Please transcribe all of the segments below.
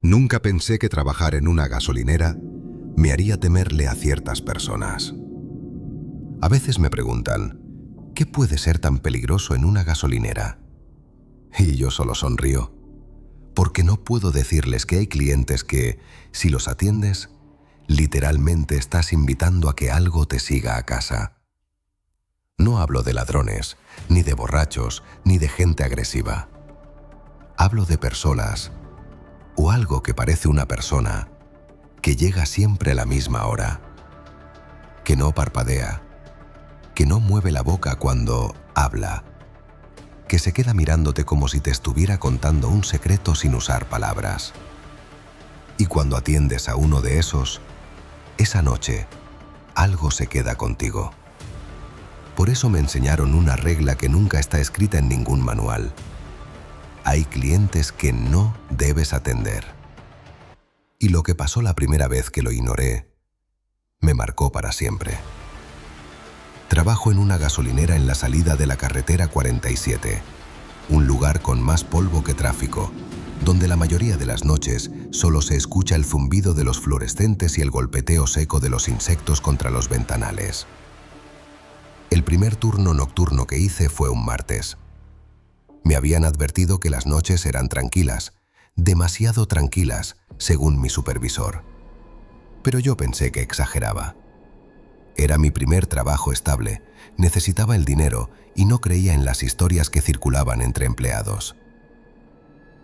Nunca pensé que trabajar en una gasolinera me haría temerle a ciertas personas. A veces me preguntan, ¿qué puede ser tan peligroso en una gasolinera? Y yo solo sonrío, porque no puedo decirles que hay clientes que, si los atiendes, literalmente estás invitando a que algo te siga a casa. No hablo de ladrones, ni de borrachos, ni de gente agresiva. Hablo de personas, o algo que parece una persona, que llega siempre a la misma hora, que no parpadea, que no mueve la boca cuando habla, que se queda mirándote como si te estuviera contando un secreto sin usar palabras. Y cuando atiendes a uno de esos, esa noche, algo se queda contigo. Por eso me enseñaron una regla que nunca está escrita en ningún manual. Hay clientes que no debes atender. Y lo que pasó la primera vez que lo ignoré, me marcó para siempre. Trabajo en una gasolinera en la salida de la carretera 47, un lugar con más polvo que tráfico, donde la mayoría de las noches solo se escucha el zumbido de los fluorescentes y el golpeteo seco de los insectos contra los ventanales. El primer turno nocturno que hice fue un martes. Me habían advertido que las noches eran tranquilas, demasiado tranquilas, según mi supervisor. Pero yo pensé que exageraba. Era mi primer trabajo estable, necesitaba el dinero y no creía en las historias que circulaban entre empleados.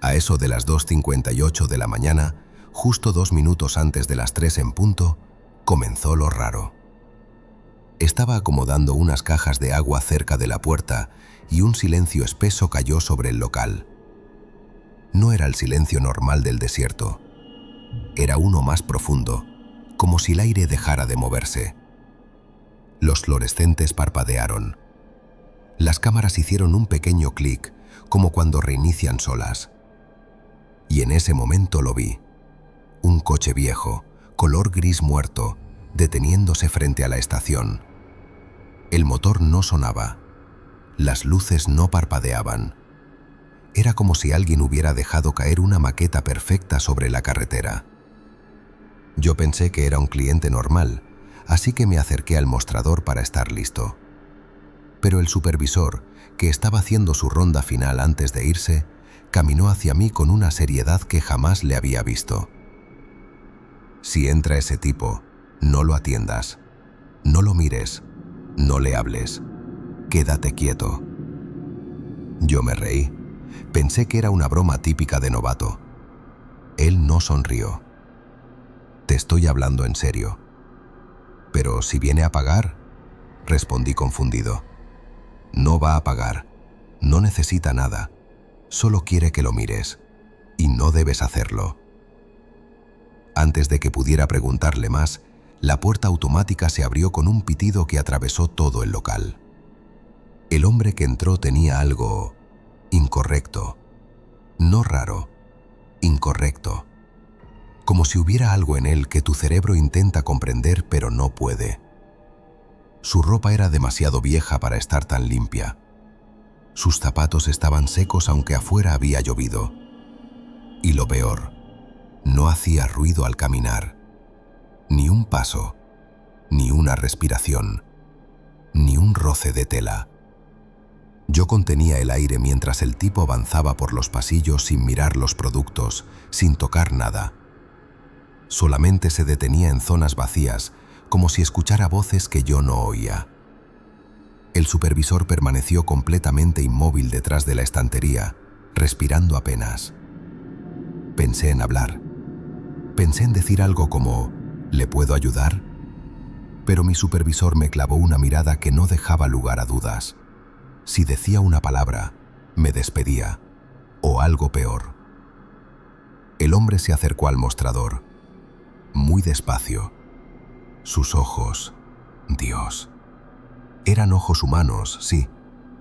A eso de las 2:58 de la mañana, justo 2 minutos antes de las 3 en punto, comenzó lo raro. Estaba acomodando unas cajas de agua cerca de la puerta y un silencio espeso cayó sobre el local. No era el silencio normal del desierto. Era uno más profundo, como si el aire dejara de moverse. Los fluorescentes parpadearon. Las cámaras hicieron un pequeño clic, como cuando reinician solas. Y en ese momento lo vi. Un coche viejo, color gris muerto, deteniéndose frente a la estación. El motor no sonaba. Las luces no parpadeaban. Era como si alguien hubiera dejado caer una maqueta perfecta sobre la carretera. Yo pensé que era un cliente normal, así que me acerqué al mostrador para estar listo. Pero el supervisor, que estaba haciendo su ronda final antes de irse, caminó hacia mí con una seriedad que jamás le había visto. Si entra ese tipo, no lo atiendas, no lo mires, no le hables, quédate quieto. Yo me reí. Pensé que era una broma típica de novato. Él no sonrió. Te estoy hablando en serio. Pero si viene a pagar, respondí confundido. No va a pagar. No necesita nada. Solo quiere que lo mires. Y no debes hacerlo. Antes de que pudiera preguntarle más, la puerta automática se abrió con un pitido que atravesó todo el local. El hombre que entró tenía algo incorrecto. No raro, incorrecto. Como si hubiera algo en él que tu cerebro intenta comprender pero no puede. Su ropa era demasiado vieja para estar tan limpia. Sus zapatos estaban secos aunque afuera había llovido. Y lo peor, no hacía ruido al caminar. Ni un paso, ni una respiración, ni un roce de tela. Yo contenía el aire mientras el tipo avanzaba por los pasillos sin mirar los productos, sin tocar nada. Solamente se detenía en zonas vacías, como si escuchara voces que yo no oía. El supervisor permaneció completamente inmóvil detrás de la estantería, respirando apenas. Pensé en hablar. Pensé en decir algo como, ¿le puedo ayudar? Pero mi supervisor me clavó una mirada que no dejaba lugar a dudas. Si decía una palabra, me despedía, o algo peor. El hombre se acercó al mostrador, muy despacio. Sus ojos, Dios. Eran ojos humanos, sí,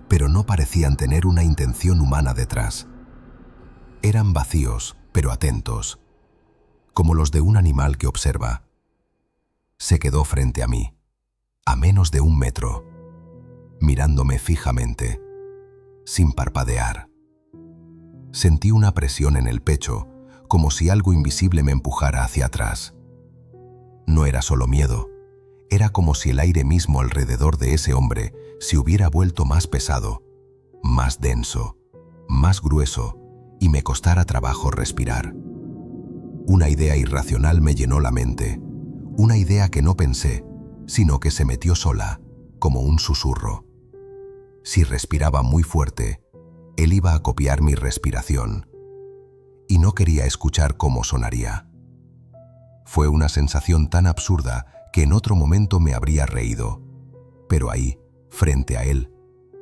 pero no parecían tener una intención humana detrás. Eran vacíos, pero atentos, como los de un animal que observa. Se quedó frente a mí, a menos de 1 metro, mirándome fijamente, sin parpadear. Sentí una presión en el pecho, como si algo invisible me empujara hacia atrás. No era solo miedo, era como si el aire mismo alrededor de ese hombre se hubiera vuelto más pesado, más denso, más grueso, y me costara trabajo respirar. Una idea irracional me llenó la mente, una idea que no pensé, sino que se metió sola, como un susurro. Si respiraba muy fuerte, él iba a copiar mi respiración, y no quería escuchar cómo sonaría. Fue una sensación tan absurda que en otro momento me habría reído, pero ahí, frente a él,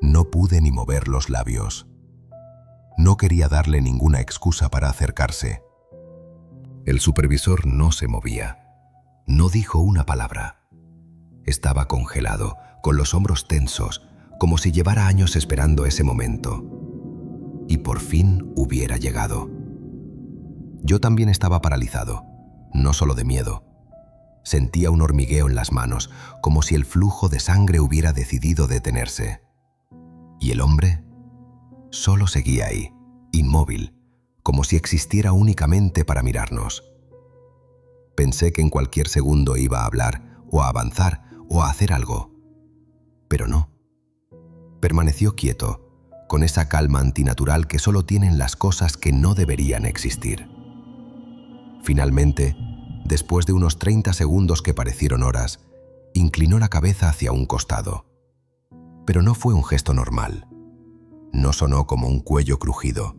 no pude ni mover los labios. No quería darle ninguna excusa para acercarse. El supervisor no se movía, no dijo una palabra. Estaba congelado, con los hombros tensos, como si llevara años esperando ese momento. Y por fin hubiera llegado. Yo también estaba paralizado, no solo de miedo. Sentía un hormigueo en las manos, como si el flujo de sangre hubiera decidido detenerse. Y el hombre solo seguía ahí, inmóvil, como si existiera únicamente para mirarnos. Pensé que en cualquier segundo iba a hablar, o a avanzar, o a hacer algo. Pero no. Permaneció quieto, con esa calma antinatural que solo tienen las cosas que no deberían existir. Finalmente, después de unos 30 segundos que parecieron horas, inclinó la cabeza hacia un costado. Pero no fue un gesto normal. No sonó como un cuello crujido.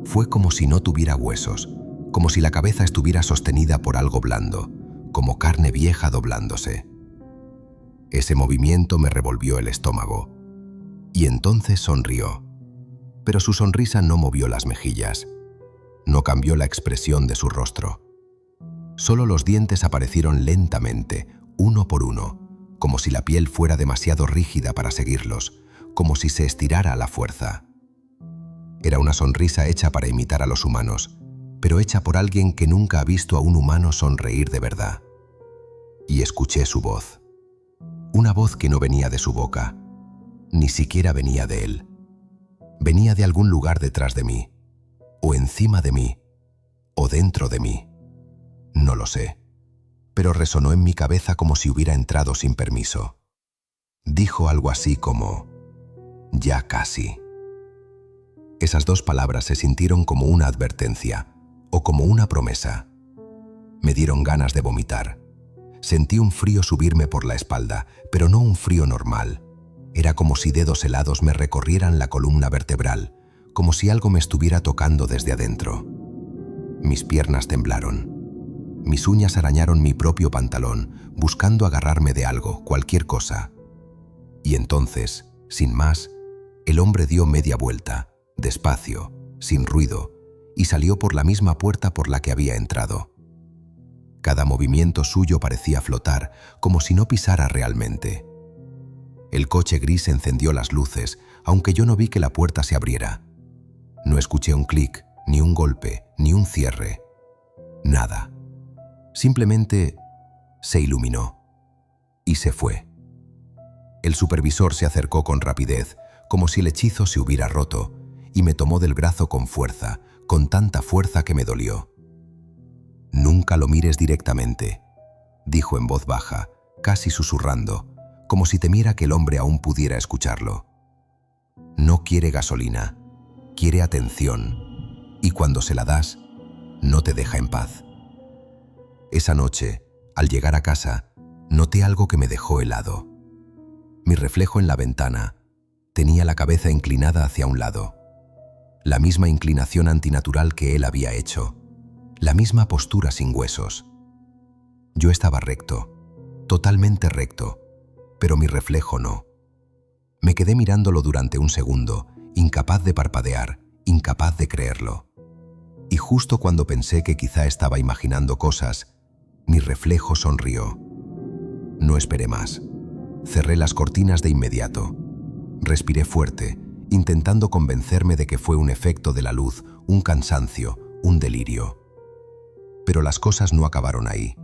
Fue como si no tuviera huesos, como si la cabeza estuviera sostenida por algo blando, como carne vieja doblándose. Ese movimiento me revolvió el estómago. Y entonces sonrió. Pero su sonrisa no movió las mejillas. No cambió la expresión de su rostro. Solo los dientes aparecieron lentamente, uno por uno, como si la piel fuera demasiado rígida para seguirlos, como si se estirara a la fuerza. Era una sonrisa hecha para imitar a los humanos, pero hecha por alguien que nunca ha visto a un humano sonreír de verdad. Y escuché su voz. Una voz que no venía de su boca, ni siquiera venía de él. Venía de algún lugar detrás de mí, o encima de mí, o dentro de mí. No lo sé, pero resonó en mi cabeza como si hubiera entrado sin permiso. Dijo algo así como, «Ya casi». Esas dos palabras se sintieron como una advertencia, o como una promesa. Me dieron ganas de vomitar. Sentí un frío subirme por la espalda, pero no un frío normal. Era como si dedos helados me recorrieran la columna vertebral, como si algo me estuviera tocando desde adentro. Mis piernas temblaron. Mis uñas arañaron mi propio pantalón, buscando agarrarme de algo, cualquier cosa. Y entonces, sin más, el hombre dio media vuelta, despacio, sin ruido, y salió por la misma puerta por la que había entrado. Cada movimiento suyo parecía flotar, como si no pisara realmente. El coche gris encendió las luces, aunque yo no vi que la puerta se abriera. No escuché un clic, ni un golpe, ni un cierre. Nada. Simplemente se iluminó y se fue. El supervisor se acercó con rapidez, como si el hechizo se hubiera roto, y me tomó del brazo con fuerza, con tanta fuerza que me dolió. «Nunca lo mires directamente», dijo en voz baja, casi susurrando, como si temiera que el hombre aún pudiera escucharlo. «No quiere gasolina, quiere atención, y cuando se la das, no te deja en paz». Esa noche, al llegar a casa, noté algo que me dejó helado. Mi reflejo en la ventana tenía la cabeza inclinada hacia un lado. La misma inclinación antinatural que él había hecho. La misma postura sin huesos. Yo estaba recto, totalmente recto, pero mi reflejo no. Me quedé mirándolo durante un segundo, incapaz de parpadear, incapaz de creerlo. Y justo cuando pensé que quizá estaba imaginando cosas, mi reflejo sonrió. No esperé más. Cerré las cortinas de inmediato. Respiré fuerte, intentando convencerme de que fue un efecto de la luz, un cansancio, un delirio. Pero las cosas no acabaron ahí.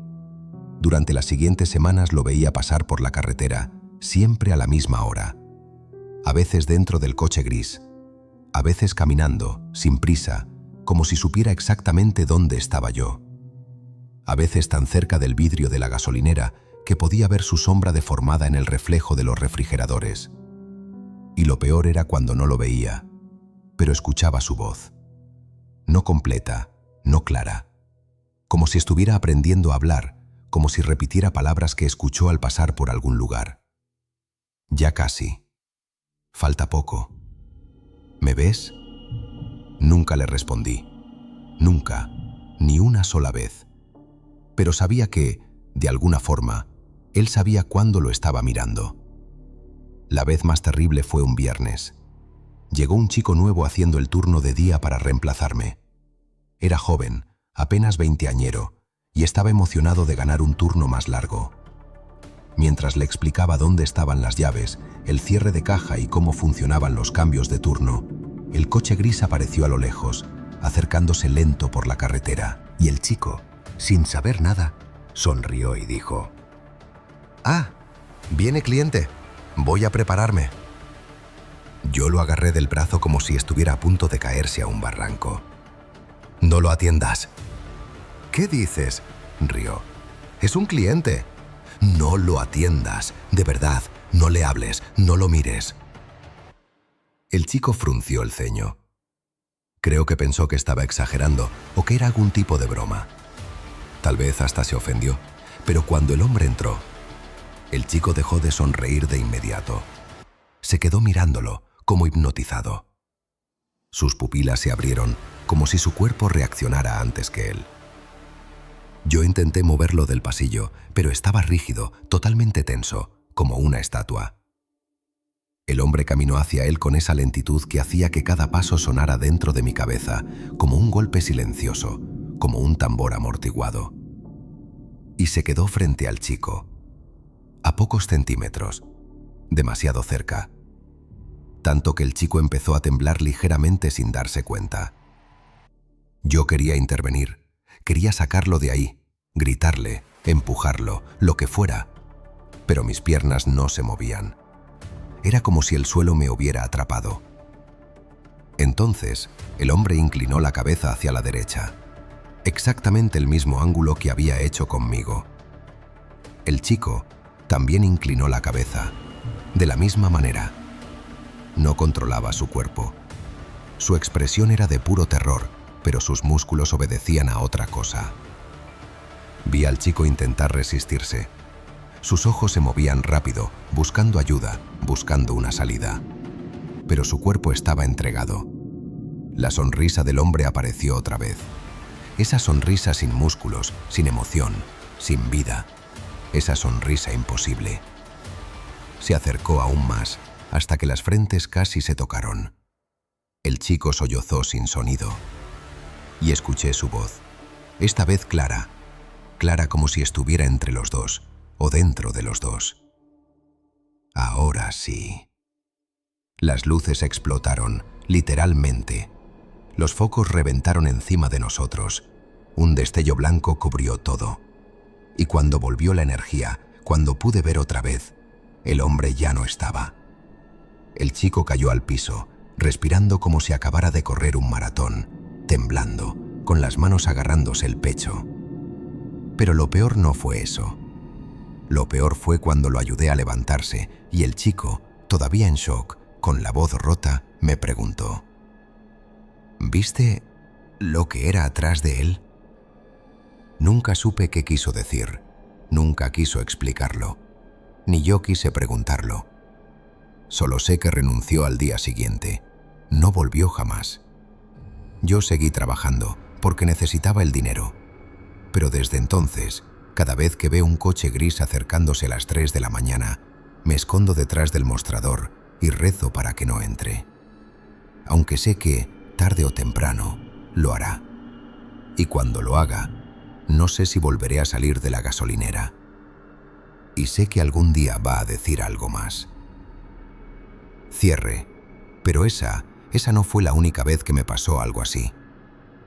Durante las siguientes semanas lo veía pasar por la carretera, siempre a la misma hora. A veces dentro del coche gris, a veces caminando, sin prisa, como si supiera exactamente dónde estaba yo. A veces tan cerca del vidrio de la gasolinera que podía ver su sombra deformada en el reflejo de los refrigeradores. Y lo peor era cuando no lo veía, pero escuchaba su voz. No completa, no clara. Como si estuviera aprendiendo a hablar, como si repitiera palabras que escuchó al pasar por algún lugar. Ya casi. Falta poco. ¿Me ves? Nunca le respondí. Nunca, ni una sola vez. Pero sabía que, de alguna forma, él sabía cuándo lo estaba mirando. La vez más terrible fue un viernes. Llegó un chico nuevo haciendo el turno de día para reemplazarme. Era joven, apenas veinteañero, y estaba emocionado de ganar un turno más largo. Mientras le explicaba dónde estaban las llaves, el cierre de caja y cómo funcionaban los cambios de turno, el coche gris apareció a lo lejos, acercándose lento por la carretera. Y el chico, sin saber nada, sonrió y dijo: «Ah, viene cliente. Voy a prepararme». Yo lo agarré del brazo como si estuviera a punto de caerse a un barranco. «No lo atiendas». «¿Qué dices?», rió. «Es un cliente». «No lo atiendas, de verdad, no le hables, no lo mires». El chico frunció el ceño. Creo que pensó que estaba exagerando o que era algún tipo de broma. Tal vez hasta se ofendió, pero cuando el hombre entró, el chico dejó de sonreír de inmediato. Se quedó mirándolo, como hipnotizado. Sus pupilas se abrieron, como si su cuerpo reaccionara antes que él. Yo intenté moverlo del pasillo, pero estaba rígido, totalmente tenso, como una estatua. El hombre caminó hacia él con esa lentitud que hacía que cada paso sonara dentro de mi cabeza, como un golpe silencioso, como un tambor amortiguado. Y se quedó frente al chico, a pocos centímetros, demasiado cerca. Tanto que el chico empezó a temblar ligeramente sin darse cuenta. Yo quería intervenir. Quería sacarlo de ahí, gritarle, empujarlo, lo que fuera. Pero mis piernas no se movían. Era como si el suelo me hubiera atrapado. Entonces, el hombre inclinó la cabeza hacia la derecha. Exactamente el mismo ángulo que había hecho conmigo. El chico también inclinó la cabeza, de la misma manera. No controlaba su cuerpo. Su expresión era de puro terror, pero sus músculos obedecían a otra cosa. Vi al chico intentar resistirse. Sus ojos se movían rápido, buscando ayuda, buscando una salida. Pero su cuerpo estaba entregado. La sonrisa del hombre apareció otra vez. Esa sonrisa sin músculos, sin emoción, sin vida. Esa sonrisa imposible. Se acercó aún más, hasta que las frentes casi se tocaron. El chico sollozó sin sonido. Y escuché su voz, esta vez clara, clara como si estuviera entre los dos, o dentro de los dos. Ahora sí. Las luces explotaron, literalmente. Los focos reventaron encima de nosotros. Un destello blanco cubrió todo. Y cuando volvió la energía, cuando pude ver otra vez, el hombre ya no estaba. El chico cayó al piso, respirando como si acabara de correr un maratón, temblando, con las manos agarrándose el pecho. Pero lo peor no fue eso. Lo peor fue cuando lo ayudé a levantarse y el chico, todavía en shock, con la voz rota, me preguntó: ¿viste lo que era atrás de él? Nunca supe qué quiso decir, nunca quiso explicarlo, ni yo quise preguntarlo. Solo sé que renunció al día siguiente, no volvió jamás. Yo seguí trabajando porque necesitaba el dinero, pero desde entonces, cada vez que veo un coche gris acercándose a las 3 de la mañana, me escondo detrás del mostrador y rezo para que no entre. Aunque sé que, tarde o temprano, lo hará. Y cuando lo haga, no sé si volveré a salir de la gasolinera. Y sé que algún día va a decir algo más. Cierre. Pero esa no fue la única vez que me pasó algo así.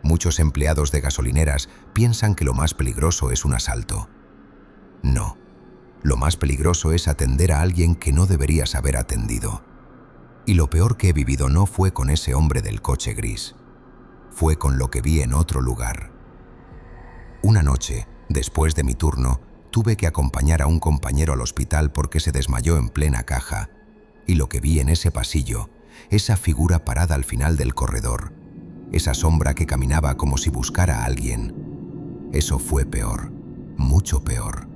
Muchos empleados de gasolineras piensan que lo más peligroso es un asalto. No. Lo más peligroso es atender a alguien que no deberías haber atendido. Y lo peor que he vivido no fue con ese hombre del coche gris. fue con lo que vi en otro lugar. Una noche, después de mi turno, tuve que acompañar a un compañero al hospital porque se desmayó en plena caja, y lo que vi en ese pasillo, esa figura parada al final del corredor, esa sombra que caminaba como si buscara a alguien, eso fue peor, mucho peor.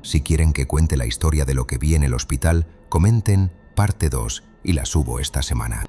Si quieren que cuente la historia de lo que vi en el hospital, comenten parte 2 y la subo esta semana.